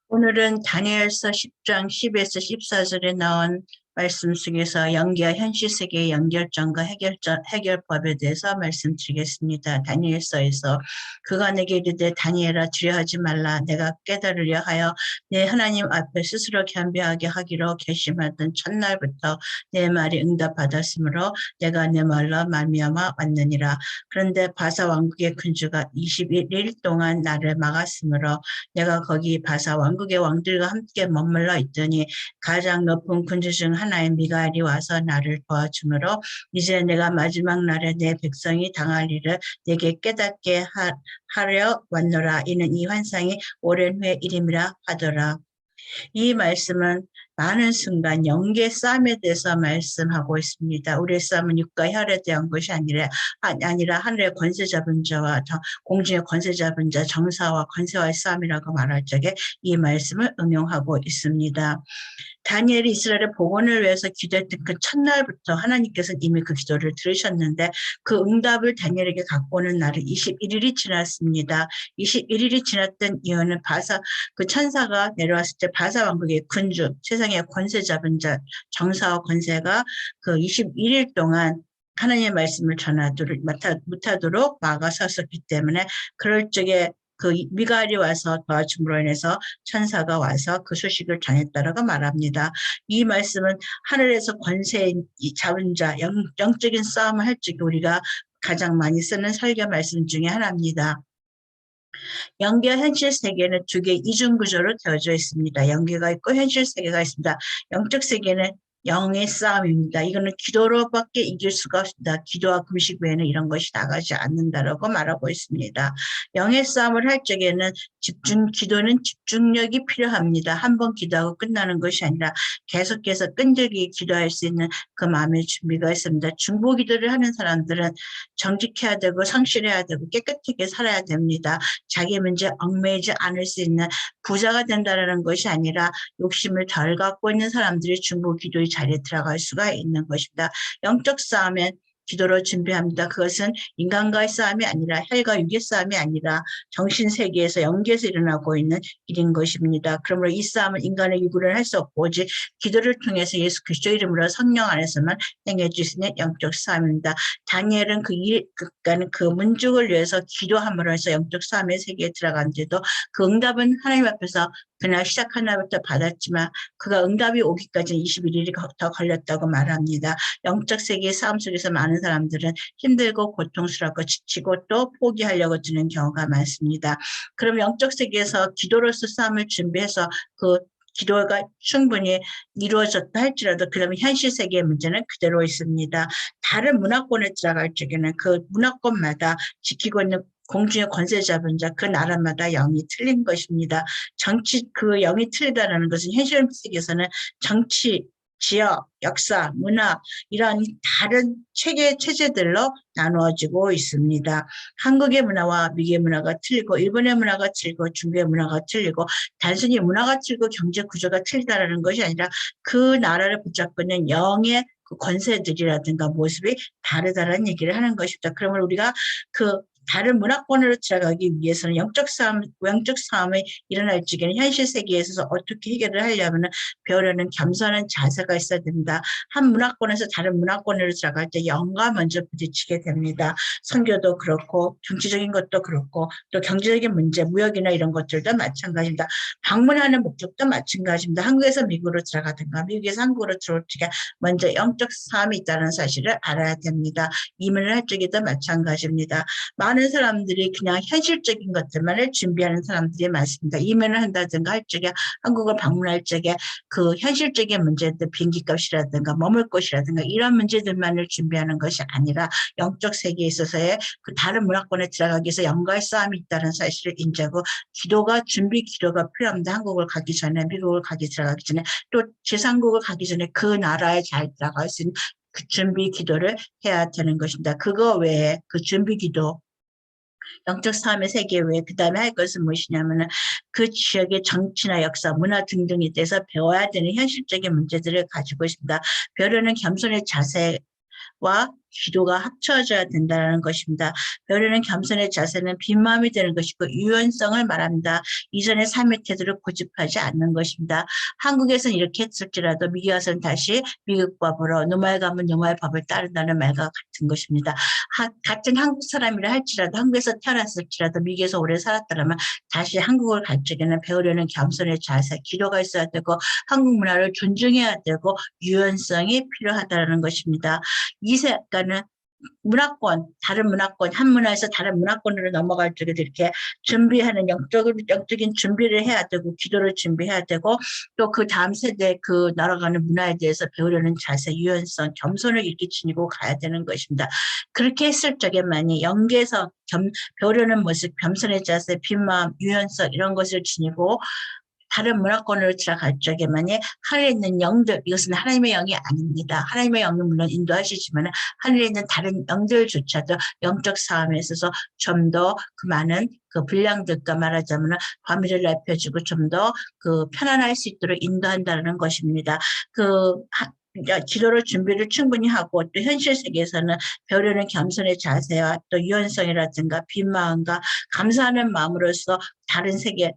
오늘은 다니엘서 10장 10에서 14절에 나온 말씀 속에서 영계와 현실 세계의 연결점과 해결법에 대해서 말씀드리겠습니다. 다니엘서에서 그가 내게 이르되 다니엘아 두려워하지 말라. 내가 깨달으려 하여 내 하나님 앞에 스스로 겸비하게 하기로 결심하던 첫날부터 내 말이 응답받았으므로 내가 내 말로 말미암아 왔느니라. 그런데 바사 왕국의 군주가 21일 동안 나를 막았으므로 내가 거기 바사 왕국의 왕들과 함께 머물러 있더니 가장 높은 군주 중 하나의 미가엘이 와서 나를 도와주므로 이제 내가 마지막 날에 내 백성이 당할 일을 내게 깨닫게 하려 왔노라. 이는 이 환상이 오랜 후의 일임이라 하더라. 이 말씀은 많은 순간 영계 싸움에 대해서 말씀하고 있습니다. 우리의 싸움은 육과 혈에 대한 것이 아니라 하늘의 권세 잡은 자와 공중의 권세 잡은 자, 정사와 권세와의 싸움이라고 말할 적에 이 말씀을 응용하고 있습니다. 다니엘이 이스라엘의 복원을 위해서 기도했던 그 첫날부터 하나님께서는 이미 그 기도를 들으셨는데 그 응답을 다니엘에게 갖고 오는 날은 21일이 지났습니다. 21일이 지났던 이유는 그 천사가 내려왔을 때 바사 왕국의 군주, 세상의 권세 잡은 자, 정사와 권세가 그 21일 동안 하나님의 말씀을 전하도록 못하도록 막아섰었기 때문에 그럴 적에 그 미가엘이 와서 도와줌으로 인해서 천사가 와서 그 소식을 전했다라고 말합니다. 이 말씀은 하늘에서 권세 잡은 자, 영적인 싸움을 할 적에 우리가 가장 많이 쓰는 설교 말씀 중에 하나입니다. 영계와 현실 세계는 두 개의 이중 구조로 되어져 있습니다. 영계가 있고 현실 세계가 있습니다. 영적 세계는 영의 싸움입니다. 이거는 기도로밖에 이길 수가 없습니다. 기도와 금식 외에는 이런 것이 나가지 않는다라고 말하고 있습니다. 영의 싸움을 할 적에는 기도는 집중력이 필요합니다. 한 번 기도하고 끝나는 것이 아니라 계속해서 끈질기게 기도할 수 있는 그 마음의 준비가 있습니다. 중보 기도를 하는 사람들은 정직해야 되고 성실해야 되고 깨끗하게 살아야 됩니다. 자기 문제 얽매이지 않을 수 있는 부자가 된다는 것이 아니라 욕심을 덜 갖고 있는 사람들이 중보 기도의 자리에 들어갈 수가 있는 것입니다. 영적 싸움은 기도로 준비합니다. 그것은 인간과의 싸움이 아니라 혈과 육의 싸움이 아니라 정신세계에서 영계에서 일어나고 있는 일인 것입니다. 그러므로 이 싸움은 인간의 육으로는 할 수 없고 오직 기도를 통해서 예수 그리스도 이름으로 성령 안에서만 행해질 수 있는 영적 싸움입니다. 다니엘은 그 문족을 위해서 기도함으로 해서 영적 싸움의 세계에 들어간데도 그 응답은 하나님 앞에서 그날 시작한 날부터 받았지만 그가 응답이 오기까지 21일이 더 걸렸다고 말합니다. 영적 세계의 싸움 속에서 많은 사람들은 힘들고 고통스럽고 지치고 또 포기하려고 드는 경우가 많습니다. 그럼 영적 세계에서 기도로서 싸움을 준비해서 그 기도가 충분히 이루어졌다 할지라도 그러면 현실 세계의 문제는 그대로 있습니다. 다른 문화권에 들어갈 적에는 그 문화권마다 지키고 있는 공중의 권세 잡은 자, 그 나라마다 영이 틀린 것입니다. 그 영이 틀리다는 것은 현실 세계에서는 정치, 지역, 역사, 문화 이러한 다른 체제들로 나누어지고 있습니다. 한국의 문화와 미국의 문화가 틀리고 일본의 문화가 틀리고 중국의 문화가 틀리고 단순히 문화가 틀리고 경제 구조가 틀리다는 것이 아니라 그 나라를 붙잡고 있는 영의 그 권세들이라든가 모습이 다르다는 얘기를 하는 것입니다. 그러면 우리가 그 다른 문화권으로 들어가기 위해서는 영적 싸움이 일어날 적에는 현실 세계에 있어서 어떻게 해결을 하려면 배우려는 겸손한 자세가 있어야 됩니다. 한 문화권에서 다른 문화권으로 들어갈 때 영과 먼저 부딪히게 됩니다. 선교도 그렇고 정치적인 것도 그렇고 또 경제적인 문제, 무역이나 이런 것들도 마찬가지입니다. 방문하는 목적도 마찬가지입니다. 한국에서 미국으로 들어가든가 미국에서 한국으로 들어올 적에 먼저 영적 싸움이 있다는 사실을 알아야 됩니다. 이민을 할 적에도 마찬가지입니다. 많은 사람들이 그냥 현실적인 것들만을 준비하는 사람들이 많습니다. 이민을 한다든가 할 적에 한국을 방문할 적에 그 현실적인 문제들 비행기값이라든가 머물 곳이라든가 이런 문제들만을 준비하는 것이 아니라 영적 세계에 있어서의 그 다른 문화권에 들어가기 위해서 영과의 싸움이 있다는 사실을 인지하고 준비 기도가 필요합니다. 한국을 가기 전에 미국을 들어가기 전에 또 제3국을 가기 전에 그 나라에 잘 들어갈 수 있는 그 준비 기도를 해야 되는 것입니다. 그거 외에 그 준비 기도 영적 싸움의 세계 외에 그 다음에 할 것은 무엇이냐면은 그 지역의 정치나 역사, 문화 등등에 대해서 배워야 되는 현실적인 문제들을 가지고 있습니다. 배우려는 겸손의 자세와 기도가 합쳐져야 된다는 것입니다. 배우려는 겸손의 자세는 빈 마음이 되는 것이고 유연성을 말합니다. 이전의 삶의 태도를 고집하지 않는 것입니다. 한국에서는 이렇게 했을지라도 미국에 와서는 다시 미국 법으로 노말 가면 노말 법을 따른다는 말과 같은 것입니다. 같은 한국 사람이라 할지라도 한국에서 태어났을지라도 미국에서 오래 살았다면 다시 한국을 갈 적에는 배우려는 겸손의 자세, 기도가 있어야 되고 한국 문화를 존중해야 되고 유연성이 필요하다는 것입니다. 이 색깔은 문화권, 다른 문화권, 한 문화에서 다른 문화권으로 넘어갈 적에도 이렇게 준비하는 영적인 준비를 해야 되고, 기도를 준비해야 되고, 또 그 다음 세대 그 날아가는 문화에 대해서 배우려는 자세, 유연성, 겸손을 이렇게 지니고 가야 되는 것입니다. 그렇게 했을 적에만이 영계에서 배우려는 모습, 겸손의 자세, 빈 마음, 유연성 이런 것을 지니고 다른 문화권으로 들어갈 적에만이 하늘에 있는 영들, 이것은 하나님의 영이 아닙니다. 하나님의 영은 물론 인도하시지만 하늘에 있는 다른 영들조차도 영적 싸움에 있어서 좀 더 그 많은 그 분량들과 말하자면 범위를 넓혀주고 좀 더 그 편안할 수 있도록 인도한다는 것입니다. 기도를 준비를 충분히 하고 또 현실 세계에서는 배우려는 겸손의 자세와 또 유연성이라든가 빈 마음과 감사하는 마음으로서 다른 세계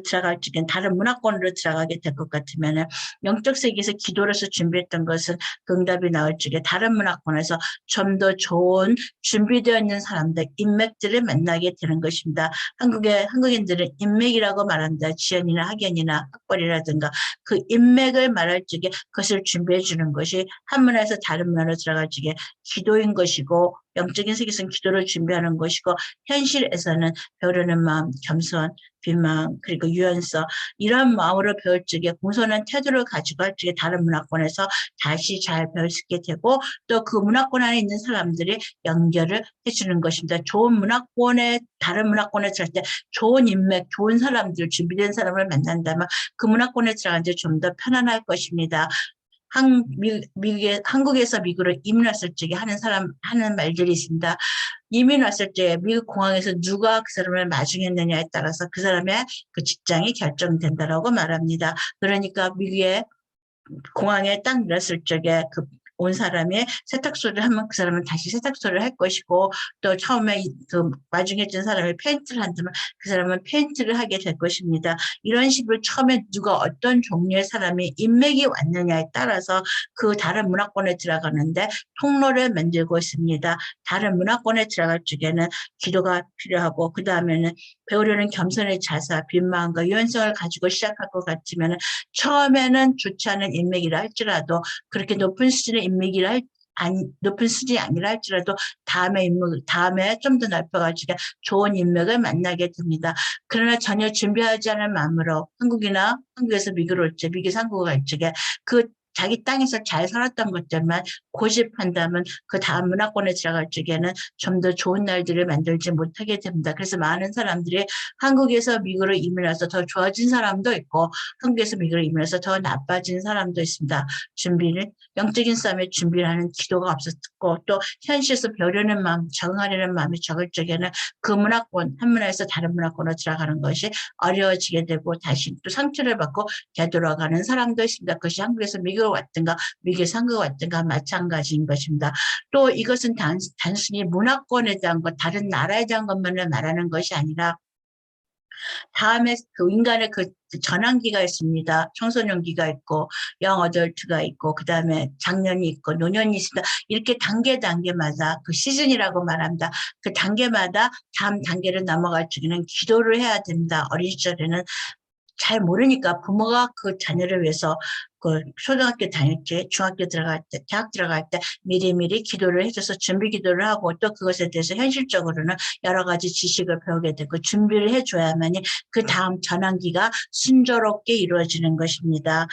들어갈 적엔 다른 문화권으로 들어가게 될 것 같으면 영적 세계에서 기도로서 준비했던 것은 그 응답이 나올 적에 다른 문화권에서 좀 더 좋은 준비되어 있는 사람들, 인맥들을 만나게 되는 것입니다. 한국인들은 인맥이라고 말한다. 지연이나 학연이나 학벌이라든가 그 인맥을 말할 적에 그것을 준비해 주는 것이 한 문화에서 다른 문화로 들어갈 적에 기도인 것이고 영적인 세계에서는 기도를 준비하는 것이고 현실에서는 배우려는 마음, 겸손, 비망 그리고 유연성 이런 마음으로 배울 적에 공손한 태도를 가지고 할 적에 다른 문화권에서 다시 잘 배울 수 있게 되고 또 그 문화권 안에 있는 사람들이 연결을 해주는 것입니다. 좋은 문화권에 다른 문화권에 들어갈 때 좋은 인맥, 좋은 사람들, 준비된 사람을 만난다면 그 문화권에 들어갈 때 좀 더 편안할 것입니다. 한국에서 미국으로 이민 왔을 적에 하는 말들이 있습니다. 이민 왔을 때 미국 공항에서 누가 그 사람을 마중했느냐에 따라서 그 사람의 그 직장이 결정된다라고 말합니다. 그러니까 미국의 공항에 딱 내렸을 적에 온 사람이 세탁소를 하면 그 사람은 다시 세탁소를 할 것이고 또 처음에 그 마중해준 사람이 페인트를 한다면 그 사람은 페인트를 하게 될 것입니다. 이런 식으로 처음에 누가 어떤 종류의 사람이 인맥이 왔느냐에 따라서 그 다른 문화권에 들어가는데 통로를 만들고 있습니다. 다른 문화권에 들어갈 적에는 기도가 필요하고 그 다음에는 배우려는 겸손의 자세, 빈 마음과 유연성을 가지고 시작할 것 같으면 처음에는 좋지 않은 인맥이라 할지라도 그렇게 높은 수준의 높은 수준이 아니라 할지라도 다음에 좀 더 넓혀가지고 좋은 인맥을 만나게 됩니다. 그러나 전혀 준비하지 않은 마음으로 한국에서 미국으로 올 때, 미국에서 한국을 갈 적에 자기 땅에서 잘 살았던 것들만 고집한다면 그 다음 문화권에 들어갈 적에는 좀 더 좋은 날들을 만들지 못하게 됩니다. 그래서 많은 사람들이 한국에서 미국으로 이민 와서 더 좋아진 사람도 있고 한국에서 미국으로 이민 와서 더 나빠진 사람도 있습니다. 영적인 싸움에 준비를 하는 기도가 없었고 또 현실에서 배우려는 마음, 적응하려는 마음이 적을 적에는 그 문화권, 한 문화에서 다른 문화권으로 들어가는 것이 어려워지게 되고 다시 또 상처를 받고 되돌아가는 사람도 있습니다. 그것이 한국에서 미국으로 왔든가 미국에서 한국으로 왔든가 마찬가지인 것입니다. 또 이것은 단순히 문화권에 대한 것, 다른 나라에 대한 것만을 말하는 것이 아니라 다음에 그 인간의 그 전환기가 있습니다. 청소년기가 있고 영 어덜트가 있고 그 다음에 장년이 있고 노년이 있습니다. 이렇게 단계마다 그 시즌이라고 말합니다. 그 단계마다 다음 단계를 넘어갈 적에는 기도를 해야 됩니다. 어린 시절에는 잘 모르니까 부모가 그 자녀를 위해서 그 초등학교 다닐 때, 중학교 들어갈 때, 대학 들어갈 때 미리미리 기도를 해줘서 준비 기도를 하고 또 그것에 대해서 현실적으로는 여러 가지 지식을 배우게 되고 준비를 해줘야만이 그 다음 전환기가 순조롭게 이루어지는 것입니다.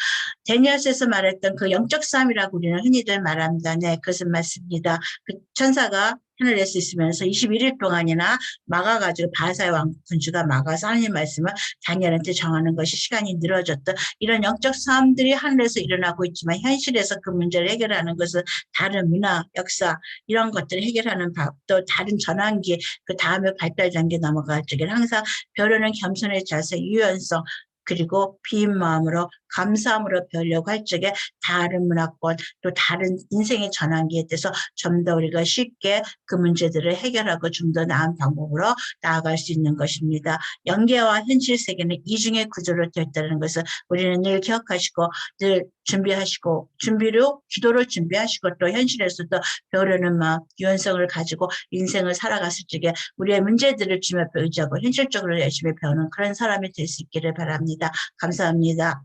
데니얼스에서 말했던 그 영적 싸움이라고 우리는 흔히들 말합니다. 네, 그것은 맞습니다. 그 천사가 하늘에서 있으면서 21일 동안이나 막아가지고 바사의 왕 군주가 막아서 하나님 말씀을 다니엘한테 정하는 것이 시간이 늘어졌던 이런 영적 싸움들이 하늘에서 일어나고 있지만 현실에서 그 문제를 해결하는 것은 다른 문화, 역사 이런 것들을 해결하는 또 다른 전환기 그 다음에 발달 단계 넘어갈 적에는 항상 배우려는 겸손의 자세, 유연성 그리고 빈 마음으로 감사함으로 배우려고 할 적에 다른 문화권 또 다른 인생의 전환기에 대해서 좀 더 우리가 쉽게 그 문제들을 해결하고 좀 더 나은 방법으로 나아갈 수 있는 것입니다. 연계와 현실 세계는 이중의 구조로 되어 있다는 것을 우리는 늘 기억하시고 늘 준비하시고 준비로 기도로 준비하시고 또 현실에서도 배우려는 마음, 유연성을 가지고 인생을 살아갔을 적에 우리의 문제들을 주님 앞에 의지하고 현실적으로 열심히 배우는 그런 사람이 될 수 있기를 바랍니다. 감사합니다.